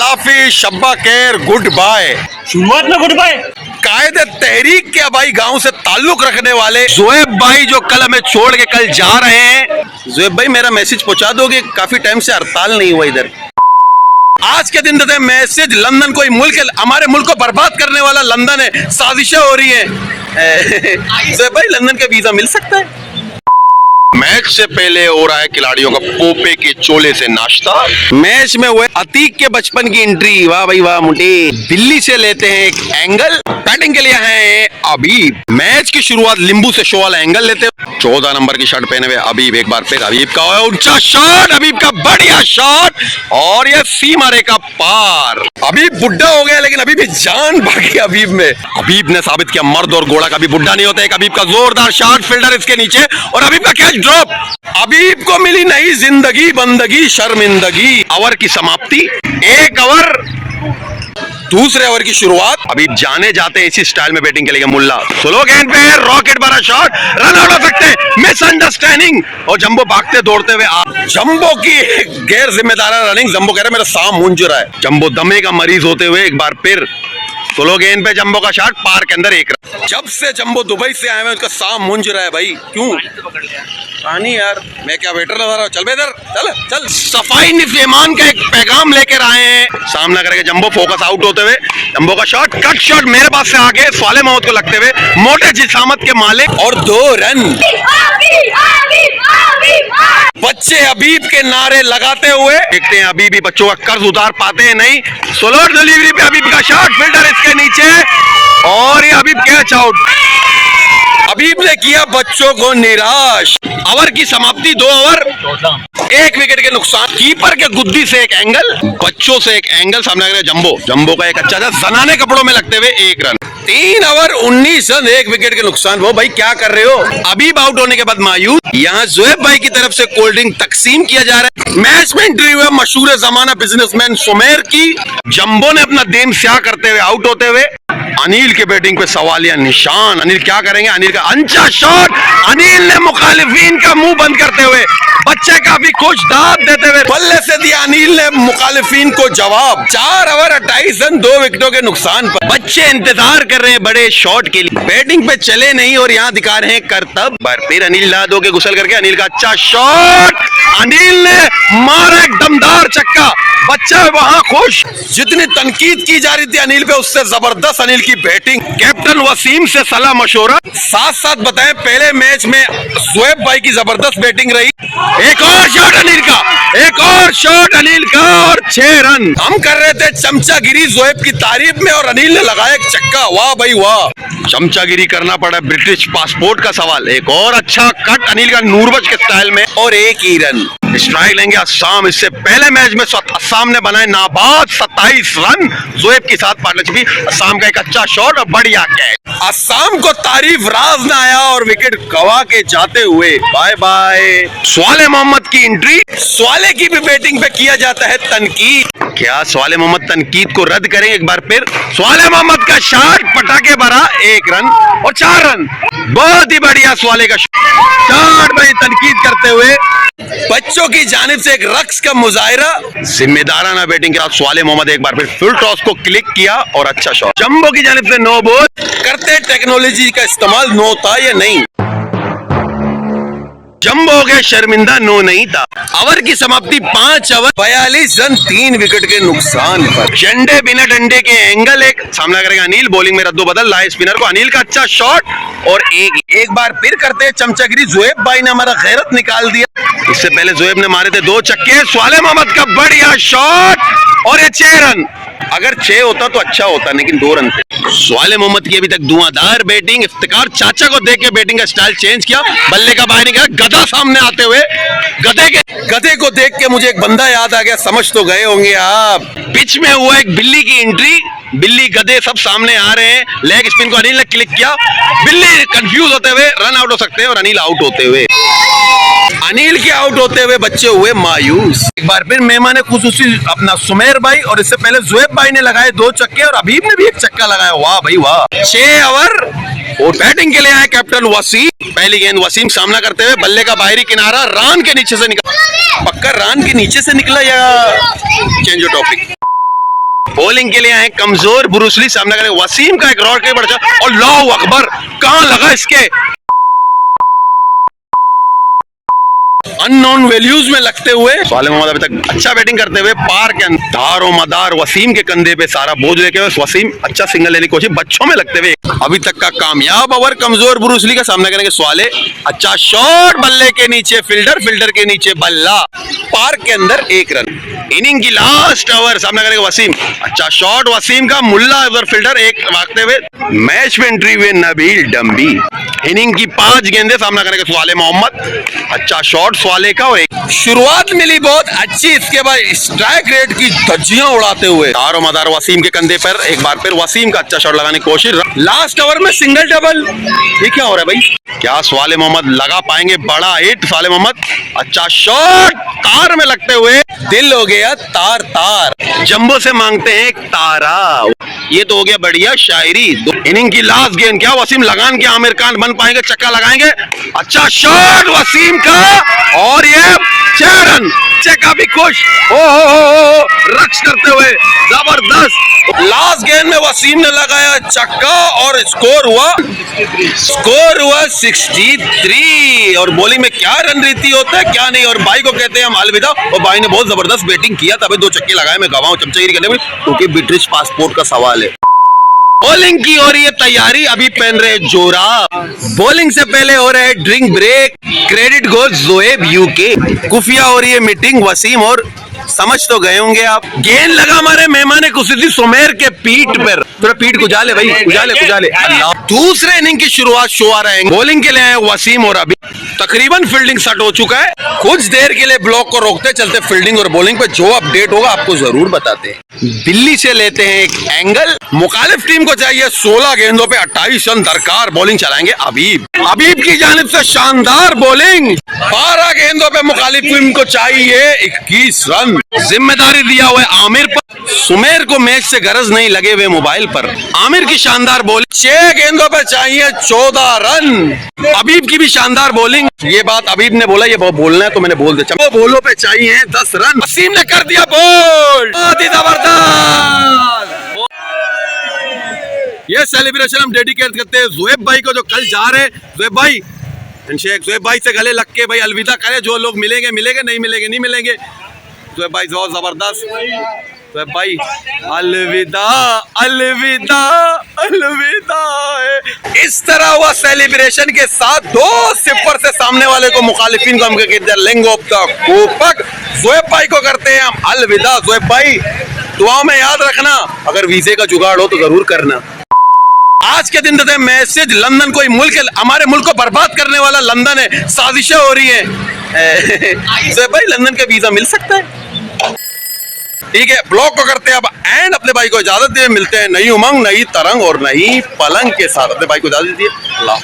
अलाफी शब्बा खैर good bye. शुरुआत में गुड बाय। कायदे तहरीक के भाई गांव से ताल्लुक रखने वाले जोएब भाई जो कल हमें छोड़ के कल जा रहे हैं। जोएब भाई मेरा मैसेज पहुंचा दोगे? काफी टाइम से हड़ताल नहीं हुआ इधर। आज के दिन देते मैसेज, लंदन कोई मुल्क है, हमारे मुल्क को बर्बाद करने वाला लंदन है, साजिशें हो रही हैं। जोएब भाई लंदन का वीजा मिल सकता है? मैच से पहले हो रहा है खिलाड़ियों का पोपे के चोले से नाश्ता। मैच में हुए अतीक के बचपन की एंट्री, वाह भाई वाह मुझे। दिल्ली से लेते हैं एक एंगल, बैटिंग के लिए है अबीब। मैच की शुरुआत लिंबू से शो वाला एंगल लेते हैं। 14 नंबर की शर्ट पहने हुए अबीब, एक बार फिर अबीब का ऊंचा शॉट, अबीब का बढ़िया शॉट और ये सीमा रेखा पार। अबीब बुढ़ा हो गया लेकिन अभी भी जान बाकी अबीब में। अबीब ने साबित किया मर्द और घोड़ा कभी बुढ़ा नहीं होता। एक अबीब का जोरदार शॉट, फील्डर इसके नीचे और अबीब का कैच ड्रॉप। अबीब को मिली नई जिंदगी, बंदगी शर्मिंदगी। ओवर की समाप्ति, एक ओवर दूसरे ओवर की शुरुआत। अबीब जाने जाते इसी स्टाइल में बैटिंग के लिए मुल्ला। स्लो गेंद पे रॉकेट भरा शॉट, रन आउट हो सकते हैं, मिसअंडरस्टैंडिंग और जंबो भागते दौड़ते हुए जंबो की गैर जिम्मेदार रनिंग। जंबो कह रहा है मेरा सांप मूंझ रहा है। जंबो दमे का मरीज होते हुए एक बार फिर स्लो गेंद पे जंबो का शॉट, पार के अंदर एक रन। जब से जंबो दुबई से आए हैं उसका सांप मूंझ रहा है भाई। क्यों? पानी यार, मैं क्या वेटर नजर रहा हूँ? चल बेदर, चल चल। सफाई निफेमान का एक पैगाम लेकर आए हैं। सामना करेंगे जंबो, फोकस आउट होते हुए जंबो का शॉट, कट शॉट मेरे पास से आगे स्वाले मोहम्मद को लगते हुए, मोटे जिसामत के मालिक और 2 रन। बच्चे अबीब के नारे लगाते हुए देखते हैं अबीब भी बच्चों का कर्ज उतार पाते हैं नहीं। स्लो डिलीवरी पे अबीब का शॉट, फील्डर इसके नीचे और ये अबीब कैच आउट। अबीब ने किया बच्चों को निराश। ओवर की समाप्ति, 2 ओवर 1 विकेट के नुकसान। कीपर के गुद्दी से एक एंगल, बच्चों से एक एंगल, सामने आ गया जंबो का एक अच्छा सा जनाने कपड़ों में लगते हुए 1 रन। 3 ओवर 19 रन, 1 विकेट के नुकसान। वो भाई क्या कर रहे हो? अबीब आउट होने के बाद मायूस। यहाँ जोएब भाई की तरफ से कोल्ड ड्रिंक तकसीम किया जा रहा है। मैच में एंट्री हुआ मशहूर जमाना बिजनेसमैन सुमेर की। जंबो ने अपना देम स्याह करते हुए आउट होते हुए अनिल के बैटिंग पे सवालिया निशान। अनिल क्या करेंगे? अनिल का अंचा शॉट, अनिल ने मुखालिफिन का मुंह बंद करते हुए बच्चे काफी खुश दाद देते हुए बल्ले से दिया अनिल ने मुखालिफिन को जवाब। 4 ओवर 28 रन, 2 विकेटों के नुकसान पर। बच्चे इंतजार कर रहे हैं बड़े शॉट के लिए, बैटिंग पे चले नहीं और यहाँ दिखा रहे हैं करतब। बार फिर अनिल ला दो के गुसल करके अनिल का अच्छा शॉट, अनिल ने मारा एक दमदार चक्का, बच्चा वहां खुश। जितनी तनकीद की जा रही थी अनिल पे उससे जबरदस्त अनिल की बैटिंग। कैप्टन वसीम से सलाह मशवरा। साथ साथ बताएं पहले मैच में जोएब भाई की जबरदस्त बैटिंग रही। एक और शॉट अनिल का, एक और शॉट अनिल का और 6 रन। हम कर रहे थे चमचागिरी जोएब की तारीफ में और अनिल ने लगाया एक चक्का। वाह भाई वाह, चमचागिरी करना पड़ा। ब्रिटिश पासपोर्ट का सवाल। एक और अच्छा कट अनिल का नूरबज के स्टाइल में और 1 ही रन। स्ट्राइक लेंगे असम। इससे पहले मैच में असम ने बनाए नाबाद 27 रन। जोएब के साथ पार्टनरशिप, असम का एक अच्छा शॉट और बढ़िया कैच। असम को तारीफ राज न आया और विकेट गवा के जाते हुए बाय बाय। स्वाले मोहम्मद की एंट्री। स्वाले की भी बैटिंग पे किया जाता है तनकीद। क्या स्वाले मोहम्मद तनकीद को रद्द करेंगे एक बार फिर? स्वाले मोहम्मद का शॉट, पटाखे भरा, 1 रन और 4 रन। बहुत ही बढ़िया स्वाले का शॉट भाई, तनकीद करते हुए बच्चों की जानिब से एक रक्स का मुजाहिरा। जिम्मेदाराना बैटिंग के साथ स्वाले मोहम्मद एक बार फिर फुल टॉस को क्लिक किया और अच्छा शॉट। जंबो की जानिब से नो बॉल। करते टेक्नोलॉजी का इस्तेमाल, नो था या नहीं? जंबो हो गया शर्मिंदा, नो नहीं था। ओवर की समाप्ति 5 ओवर 42 रन, 3 विकेट के नुकसान पर। झंडे बिना डंडे के एंगल, एक सामना करेगा अनिल। बॉलिंग में रद्दो बदल, लाए स्पिनर को। अनिल का अच्छा शॉट और एक बार फिर करते हैं चमचागिरी। जोएब भाई ने हमारा गैरत निकाल दिया। इससे पहले जोएब ने मारे थे 2 चक्के। स्वाले मोहम्मद का बढ़िया शॉट और ये 6 रन। अगर 6 होता तो अच्छा होता, लेकिन 2 रन थे। स्वाले मोहम्मद की अभी तक धुआंधार बैटिंग। इफ्तिकार चाचा को देख के बैटिंग का स्टाइल चेंज किया। बल्ले का बाहर निकला, गधा सामने आते हुए। गधे को देख के मुझे एक बंदा याद आ गया, समझ तो गए होंगे आप। पिच में हुआ एक बिल्ली की एंट्री। बिल्ली गधे सब सामने आ रहे हैं। लेग स्पिन को अनिल ने क्लिक किया। बिल्ली कंफ्यूज होते हुए रन आउट हो सकते हैं और अनिल आउट होते हुए। अनिल के आउट होते हुए बच्चे हुए मायूस। एक बार फिर मेहमान खुसूसी अपना सुमेर भाई और इससे पहले जोएब भाई ने लगाए 2 चक्के और अबीब ने भी 1 चक्का लगाया। वाह भाई वाह। 6 ओवर और बैटिंग के लिए आए कैप्टन वसीम। पहली गेंद वसीम सामना करते हुए, बल्ले का बाहरी किनारा, रान के नीचे से निकला। पक्का रान के नीचे से निकला या चेंज टॉपिक? बॉलिंग के लिए आए कमजोर ब्रूसली, सामना करेंगे वसीम का एक रॉड के बढ़ और अल्लाहू अकबर, कहां लगा इसके, अननोन वैल्यूज में लगते हुए साले मोहम्मद अभी तक अच्छा बैटिंग करते हुए पार के अंदर धारो मदार वसीम के कंधे पे सारा बोझ लेके वसीम अच्छा सिंगल लेने की कोशिश बच्चों में लगते हुए अभी तक का कामयाब ओवर कमजोर ब्रूसली का सामना करेंगे स्वाले, अच्छा शॉट बल्ले के नीचे फिल्डर के नीचे बल्ला, पार्क के अंदर 1 रन। इनिंग की लास्ट ओवर सामना करेंगे वसीम, अच्छा शॉट वसीम का, मुल्ला उधर फिल्डर एक भागते हुए, मैच में एंट्री हुए नबील डम्बी। इनिंग की 5 गेंदे सामना करेंगे स्वाले मोहम्मद, अच्छा शॉट स्वाले का और एक शुरुआत मिली बहुत अच्छी, इसके बाद स्ट्राइक रेट की धज्जियां उड़ाते हुए दारो मदार वसीम के कंधे पर एक बार फिर वसीम का अच्छा शॉट लगाने की कोशिश, लास्ट ओवर में सिंगल डबल। ये क्या हो रहा है भाई, क्या स्वाले मोहम्मद लगा पाएंगे बड़ा हिट, स्वाले मोहम्मद अच्छा शॉट तार में लगते हुए दिल हो गया तार तार, जंबो से मांगते हैं एक तारा, ये तो हो गया बढ़िया शायरी। इनिंग की लास्ट गेंद, क्या वसीम लगान के आमिर खान बन पाएंगे, चक्का लगाएंगे, अच्छा शॉट वसीम का और ये 6 रन, चक्का भी खुश हो रक्स करते हुए जबरदस्त। लास्ट गेंद में वसीम ने लगाया चक्का और स्कोर हुआ 63 और बॉलिंग में क्या रणनीति होता है क्या नहीं, और भाई को कहते हैं हम अलविदा, और भाई ने बहुत जबरदस्त बैटिंग किया, तभी 2 छक्के लगाए, मैं गवाऊं चमचागिरी करने में क्योंकि ब्रिटिश पासपोर्ट का सवाल है। बॉलिंग की हो रही है तैयारी, अभी पहन रहे जोराब, बॉलिंग से पहले हो रहे ड्रिंक ब्रेक, क्रेडिट गोज जोएब यूके, खुफिया हो रही है मीटिंग वसीम, और समझ तो गए होंगे आप, गेंद लगा हमारे मेहमान कुसिदी सुमेर के पीठ पर, थोड़ा पीठ कुजाले भाई, कुजाले अल्लाह। दूसरे इनिंग की शुरुआत शो आ रहे हैं, बॉलिंग के लिए आए वसीम और अभी तकरीबन फील्डिंग सेट हो चुका है, कुछ देर के लिए ब्लॉक को रोकते चलते फील्डिंग और बॉलिंग पे जो अपडेट होगा आपको जरूर बताते हैं। दिल्ली से लेते हैं एक एंगल, मुखालिफ टीम को चाहिए 16 गेंदों पे 28 रन दरकार, बॉलिंग चलाएंगे अबीब की जानिब से शानदार बॉलिंग, 12 गेंदों पे मुखालिफ टीम को चाहिए 21 रन, जिम्मेदारी दिया हुआ है आमिर पर, सुमेर को मैच से गरज नहीं, लगे हुए मोबाइल पर, आमिर की शानदार बॉलिंग, 6 गेंदों पे चाहिए 14 रन, अबीब की भी शानदार बॉलिंग, ये बात अबीब ने बोला, ये बोलना है तो मैंने बोल दिया, वो बोलो पे चाहिए 10 रन, वसीम ने कर दिया बोल्ड, बहुत ही जबरदस्त। ये सेलिब्रेशन हम डेडिकेट करते हैं जोएब भाई को जो कल जा रहे हैं, जोएब भाई जोएब भाई से गले लग के भाई अलविदा करे, जो लोग मिलेंगे नहीं मिलेंगे, जोएब भाई बहुत जबरदस्त, जोएब भाई अलविदा अलविदा अलविदा। इस तरह हुआ सेलिब्रेशन के साथ 2-0 से सामने वाले को मुखालिफिन को हम लेंगे ऑफ द कोपक, जोएब भाई को करते हैं हम अलविदा। जोएब भाई दुआओं में याद रखना, अगर वीजे का जुगाड़ हो तो जरूर करना। आज के दिन देते मैसेज, लंदन कोई मुल्क है, हमारे मुल्क को बर्बाद करने वाला लंदन है, साजिशें हो रही है, जोएब भाई लंदन का वीजा मिल सकता है, ठीक है। ब्लॉग को करते हैं अब एंड, अपने भाई को इजाजत दे, मिलते हैं नई उमंग नई तरंग और नई पलंग के साथ, अपने भाई को इजाजत दीजिए, अल्लाह।